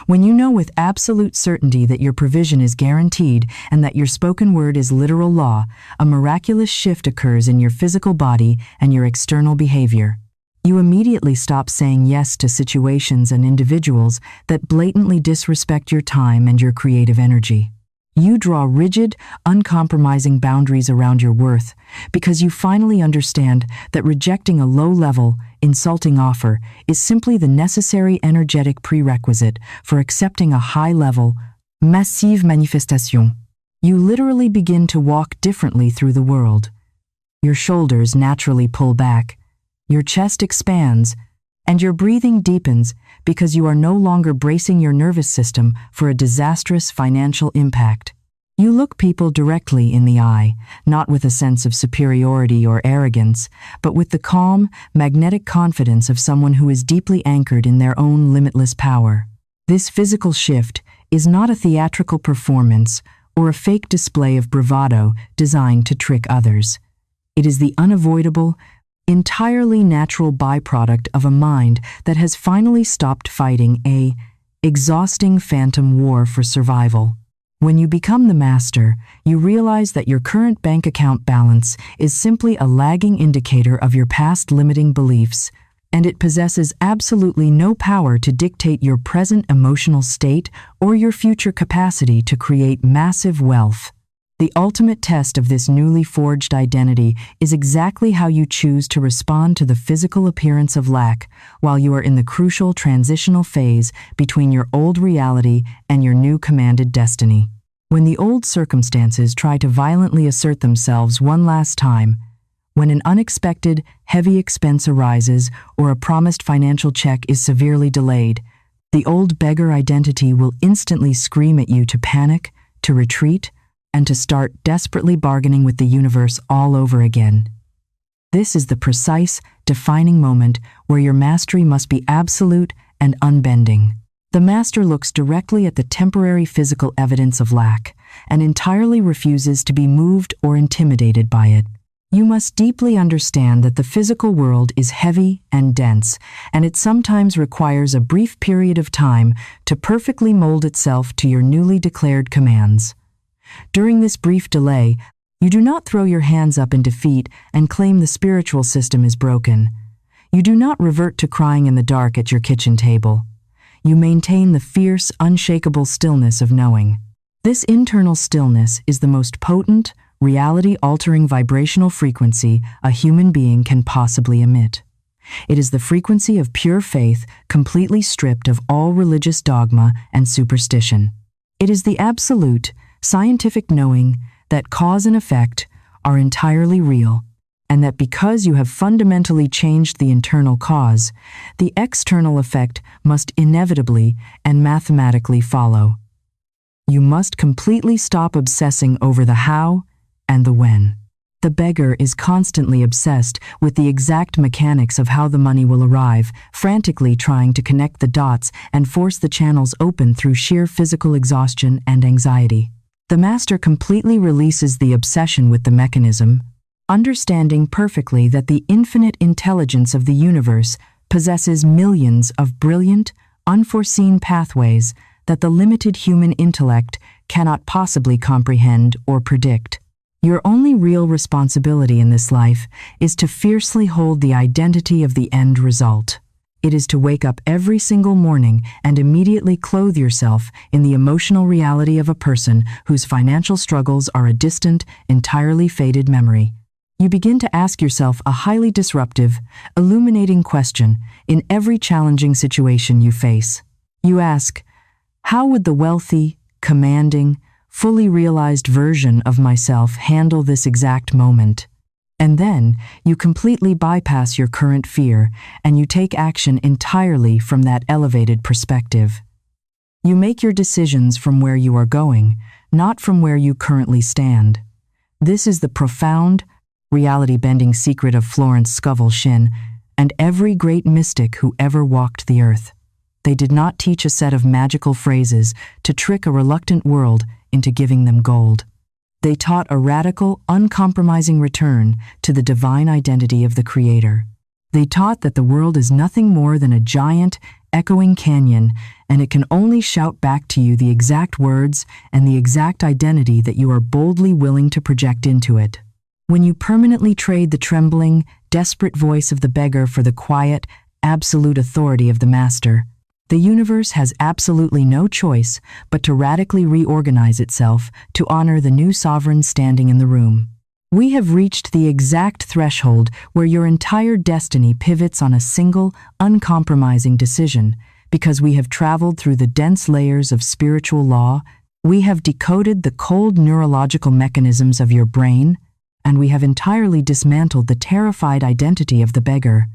When you know with absolute certainty that your provision is guaranteed and that your spoken word is literal law, a miraculous shift occurs in your physical body and your external behavior. You immediately stop saying yes to situations and individuals that blatantly disrespect your time and your creative energy. You draw rigid, uncompromising boundaries around your worth because you finally understand that rejecting a low-level, insulting offer is simply the necessary energetic prerequisite for accepting a high-level, massive manifestation. You literally begin to walk differently through the world. Your shoulders naturally pull back, your chest expands, and your breathing deepens because you are no longer bracing your nervous system for a disastrous financial impact. You look people directly in the eye, not with a sense of superiority or arrogance, but with the calm, magnetic confidence of someone who is deeply anchored in their own limitless power. This physical shift is not a theatrical performance or a fake display of bravado designed to trick others. It is the unavoidable, entirely natural byproduct of a mind that has finally stopped fighting an exhausting phantom war for survival. When you become the master, you realize that your current bank account balance is simply a lagging indicator of your past limiting beliefs, and it possesses absolutely no power to dictate your present emotional state or your future capacity to create massive wealth. The ultimate test of this newly forged identity is exactly how you choose to respond to the physical appearance of lack while you are in the crucial transitional phase between your old reality and your new commanded destiny. When the old circumstances try to violently assert themselves one last time, when an unexpected, heavy expense arises or a promised financial check is severely delayed, the old beggar identity will instantly scream at you to panic, to retreat, and to start desperately bargaining with the universe all over again. This is the precise, defining moment where your mastery must be absolute and unbending. The master looks directly at the temporary physical evidence of lack and entirely refuses to be moved or intimidated by it. You must deeply understand that the physical world is heavy and dense, and it sometimes requires a brief period of time to perfectly mold itself to your newly declared commands. During this brief delay, you do not throw your hands up in defeat and claim the spiritual system is broken. You do not revert to crying in the dark at your kitchen table. You maintain the fierce, unshakable stillness of knowing. This internal stillness is the most potent, reality-altering vibrational frequency a human being can possibly emit. It is the frequency of pure faith, completely stripped of all religious dogma and superstition. It is the absolute, scientific knowing that cause and effect are entirely real, and that because you have fundamentally changed the internal cause, the external effect must inevitably and mathematically follow. You must completely stop obsessing over the how and the when. The beggar is constantly obsessed with the exact mechanics of how the money will arrive, frantically trying to connect the dots and force the channels open through sheer physical exhaustion and anxiety. The master completely releases the obsession with the mechanism, understanding perfectly that the infinite intelligence of the universe possesses millions of brilliant, unforeseen pathways that the limited human intellect cannot possibly comprehend or predict. Your only real responsibility in this life is to fiercely hold the identity of the end result. It is to wake up every single morning and immediately clothe yourself in the emotional reality of a person whose financial struggles are a distant, entirely faded memory. You begin to ask yourself a highly disruptive, illuminating question in every challenging situation you face. You ask, how would the wealthy, commanding, fully realized version of myself handle this exact moment? And then you completely bypass your current fear and you take action entirely from that elevated perspective. You make your decisions from where you are going, not from where you currently stand. This is the profound, reality-bending secret of Florence Scovel Shinn and every great mystic who ever walked the earth. They did not teach a set of magical phrases to trick a reluctant world into giving them gold. They taught a radical, uncompromising return to the divine identity of the Creator. They taught that the world is nothing more than a giant, echoing canyon, and it can only shout back to you the exact words and the exact identity that you are boldly willing to project into it. When you permanently trade the trembling, desperate voice of the beggar for the quiet, absolute authority of the master, the universe has absolutely no choice but to radically reorganize itself to honor the new sovereign standing in the room. We have reached the exact threshold where your entire destiny pivots on a single, uncompromising decision, because we have traveled through the dense layers of spiritual law. We have decoded the cold neurological mechanisms of your brain, and we have entirely dismantled the terrified identity of the beggar.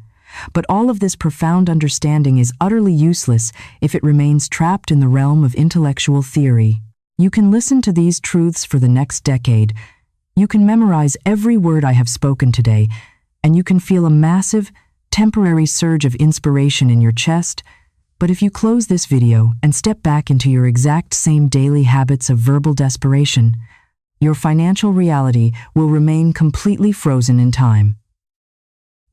But all of this profound understanding is utterly useless if it remains trapped in the realm of intellectual theory. You can listen to these truths for the next decade. You can memorize every word I have spoken today, and you can feel a massive, temporary surge of inspiration in your chest. But if you close this video and step back into your exact same daily habits of verbal desperation, your financial reality will remain completely frozen in time.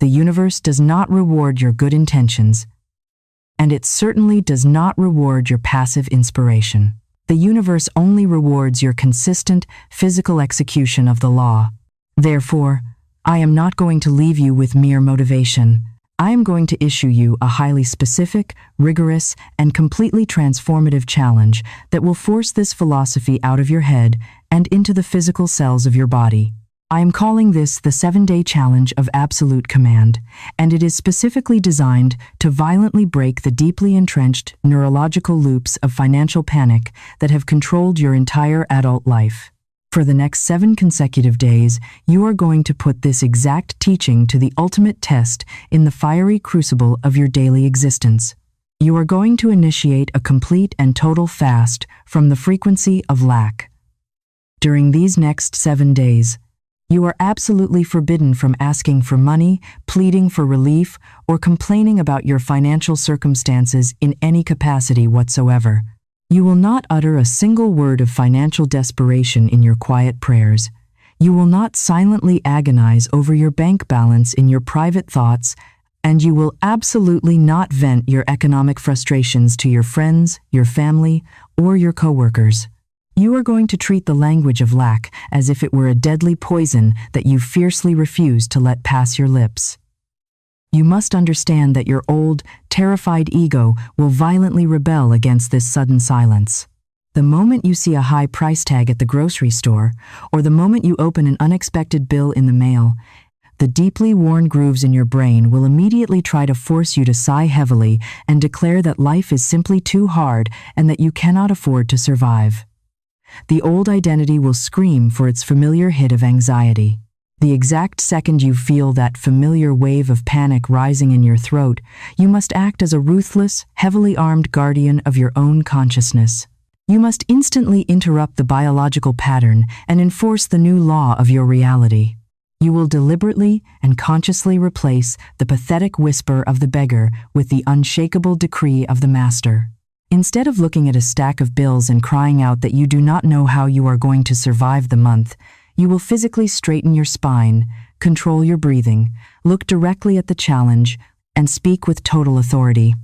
The universe does not reward your good intentions, and it certainly does not reward your passive inspiration. The universe only rewards your consistent, physical execution of the law. Therefore, I am not going to leave you with mere motivation. I am going to issue you a highly specific, rigorous, and completely transformative challenge that will force this philosophy out of your head and into the physical cells of your body. I am calling this the 7-day challenge of absolute command, and it is specifically designed to violently break the deeply entrenched neurological loops of financial panic that have controlled your entire adult life. For the next 7 consecutive days, you are going to put this exact teaching to the ultimate test in the fiery crucible of your daily existence. You are going to initiate a complete and total fast from the frequency of lack. During these next 7 days, you are absolutely forbidden from asking for money, pleading for relief, or complaining about your financial circumstances in any capacity whatsoever. You will not utter a single word of financial desperation in your quiet prayers. You will not silently agonize over your bank balance in your private thoughts, and you will absolutely not vent your economic frustrations to your friends, your family, or your coworkers. You are going to treat the language of lack as if it were a deadly poison that you fiercely refuse to let pass your lips. You must understand that your old, terrified ego will violently rebel against this sudden silence. The moment you see a high price tag at the grocery store, or the moment you open an unexpected bill in the mail, the deeply worn grooves in your brain will immediately try to force you to sigh heavily and declare that life is simply too hard and that you cannot afford to survive. The old identity will scream for its familiar hit of anxiety. The exact second you feel that familiar wave of panic rising in your throat, you must act as a ruthless, heavily armed guardian of your own consciousness. You must instantly interrupt the biological pattern and enforce the new law of your reality. You will deliberately and consciously replace the pathetic whisper of the beggar with the unshakable decree of the master. Instead of looking at a stack of bills and crying out that you do not know how you are going to survive the month, you will physically straighten your spine, control your breathing, look directly at the challenge, and speak with total authority.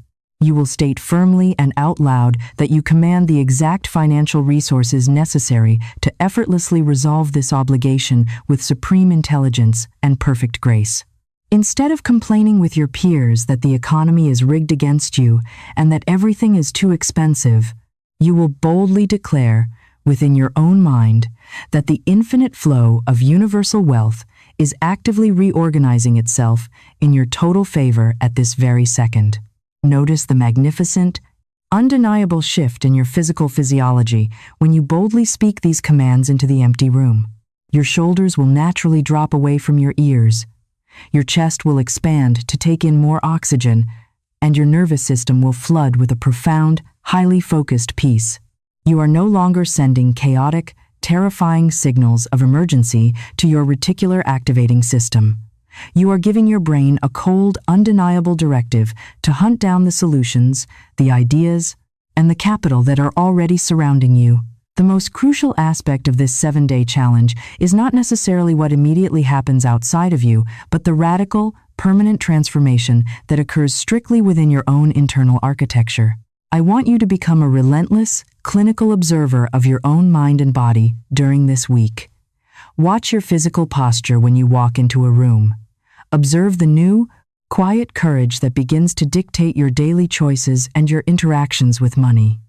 You will state firmly and out loud that you command the exact financial resources necessary to effortlessly resolve this obligation with supreme intelligence and perfect grace. Instead of complaining with your peers that the economy is rigged against you and that everything is too expensive, you will boldly declare, within your own mind, that the infinite flow of universal wealth is actively reorganizing itself in your total favor at this very second. Notice the magnificent, undeniable shift in your physical physiology when you boldly speak these commands into the empty room. Your shoulders will naturally drop away from your ears. Your chest will expand to take in more oxygen, and your nervous system will flood with a profound, highly focused peace. You are no longer sending chaotic, terrifying signals of emergency to your reticular activating system. You are giving your brain a cold, undeniable directive to hunt down the solutions, the ideas, and the capital that are already surrounding you. The most crucial aspect of this 7-day challenge is not necessarily what immediately happens outside of you, but the radical, permanent transformation that occurs strictly within your own internal architecture. I want you to become a relentless, clinical observer of your own mind and body during this week. Watch your physical posture when you walk into a room. Observe the new, quiet courage that begins to dictate your daily choices and your interactions with money.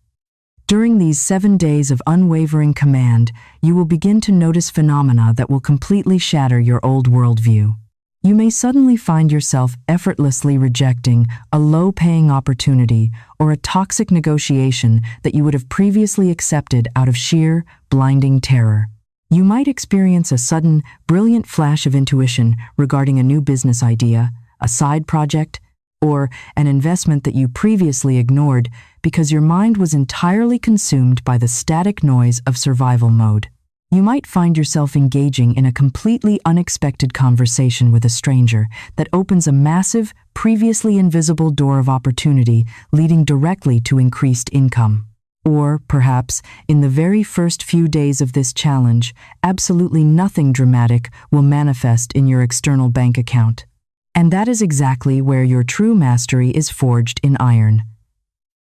During these 7 days of unwavering command, you will begin to notice phenomena that will completely shatter your old worldview. You may suddenly find yourself effortlessly rejecting a low-paying opportunity or a toxic negotiation that you would have previously accepted out of sheer, blinding terror. You might experience a sudden, brilliant flash of intuition regarding a new business idea, a side project, or an investment that you previously ignored because your mind was entirely consumed by the static noise of survival mode. You might find yourself engaging in a completely unexpected conversation with a stranger that opens a massive, previously invisible door of opportunity leading directly to increased income. Or, perhaps, in the very first few days of this challenge, absolutely nothing dramatic will manifest in your external bank account. And that is exactly where your true mastery is forged in iron.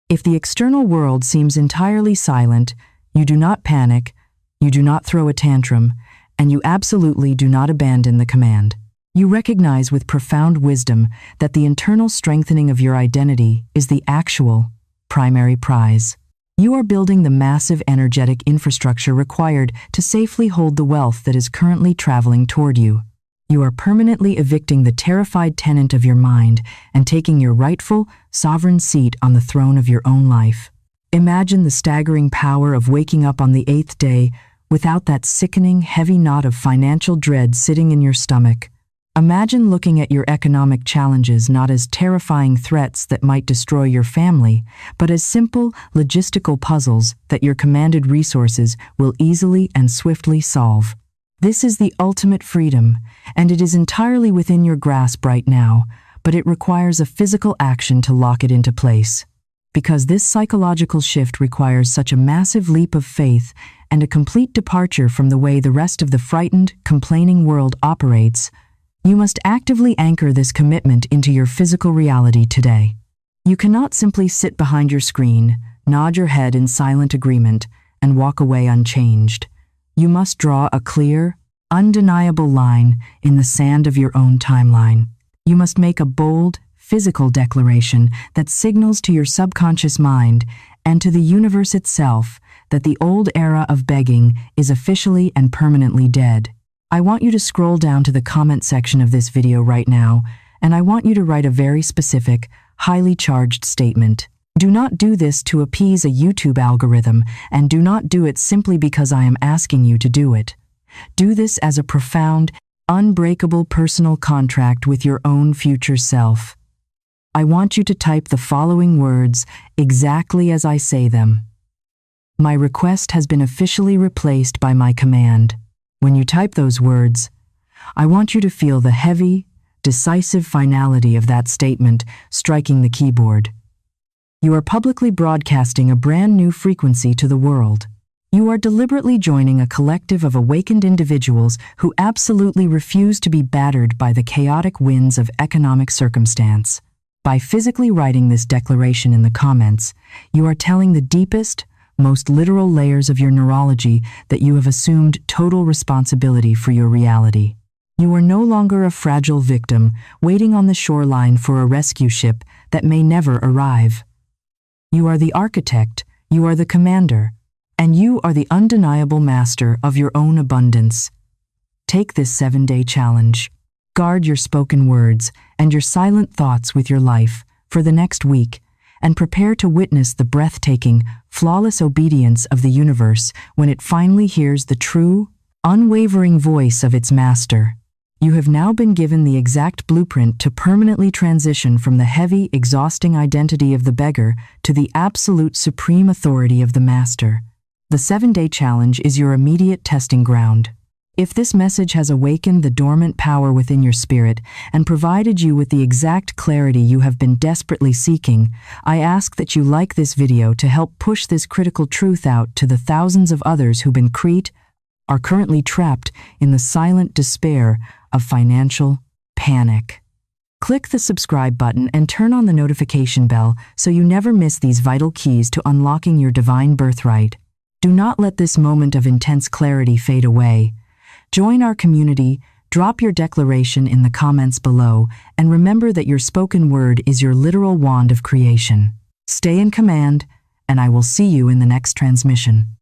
If the external world seems entirely silent, you do not panic, you do not throw a tantrum, and you absolutely do not abandon the command. You recognize with profound wisdom that the internal strengthening of your identity is the actual, primary prize. You are building the massive energetic infrastructure required to safely hold the wealth that is currently traveling toward you. You are permanently evicting the terrified tenant of your mind and taking your rightful, sovereign seat on the throne of your own life. Imagine the staggering power of waking up on the 8th day without that sickening, heavy knot of financial dread sitting in your stomach. Imagine looking at your economic challenges not as terrifying threats that might destroy your family, but as simple, logistical puzzles that your commanded resources will easily and swiftly solve. This is the ultimate freedom, and it is entirely within your grasp right now, but it requires a physical action to lock it into place. Because this psychological shift requires such a massive leap of faith and a complete departure from the way the rest of the frightened, complaining world operates, you must actively anchor this commitment into your physical reality today. You cannot simply sit behind your screen, nod your head in silent agreement, and walk away unchanged. You must draw a clear, undeniable line in the sand of your own timeline. You must make a bold, physical declaration that signals to your subconscious mind and to the universe itself that the old era of begging is officially and permanently dead. I want you to scroll down to the comment section of this video right now, and I want you to write a very specific, highly charged statement. Do not do this to appease a YouTube algorithm, and do not do it simply because I am asking you to do it. Do this as a profound, unbreakable personal contract with your own future self. I want you to type the following words exactly as I say them. My request has been officially replaced by my command. When you type those words, I want you to feel the heavy, decisive finality of that statement striking the keyboard. You are publicly broadcasting a brand new frequency to the world. You are deliberately joining a collective of awakened individuals who absolutely refuse to be battered by the chaotic winds of economic circumstance. By physically writing this declaration in the comments, you are telling the deepest, most literal layers of your neurology that you have assumed total responsibility for your reality. You are no longer a fragile victim waiting on the shoreline for a rescue ship that may never arrive. You are the architect, you are the commander, and you are the undeniable master of your own abundance. Take this 7-day challenge. Guard your spoken words and your silent thoughts with your life for the next week, and prepare to witness the breathtaking, flawless obedience of the universe when it finally hears the true, unwavering voice of its master. You have now been given the exact blueprint to permanently transition from the heavy, exhausting identity of the beggar to the absolute supreme authority of the master. The 7-day challenge is your immediate testing ground. If this message has awakened the dormant power within your spirit and provided you with the exact clarity you have been desperately seeking, I ask that you like this video to help push this critical truth out to the thousands of others who are currently trapped in the silent despair of financial panic. Click the subscribe button and turn on the notification bell so you never miss these vital keys to unlocking your divine birthright. Do not let this moment of intense clarity fade away. Join our community, drop your declaration in the comments below, and remember that your spoken word is your literal wand of creation. Stay in command, and I will see you in the next transmission.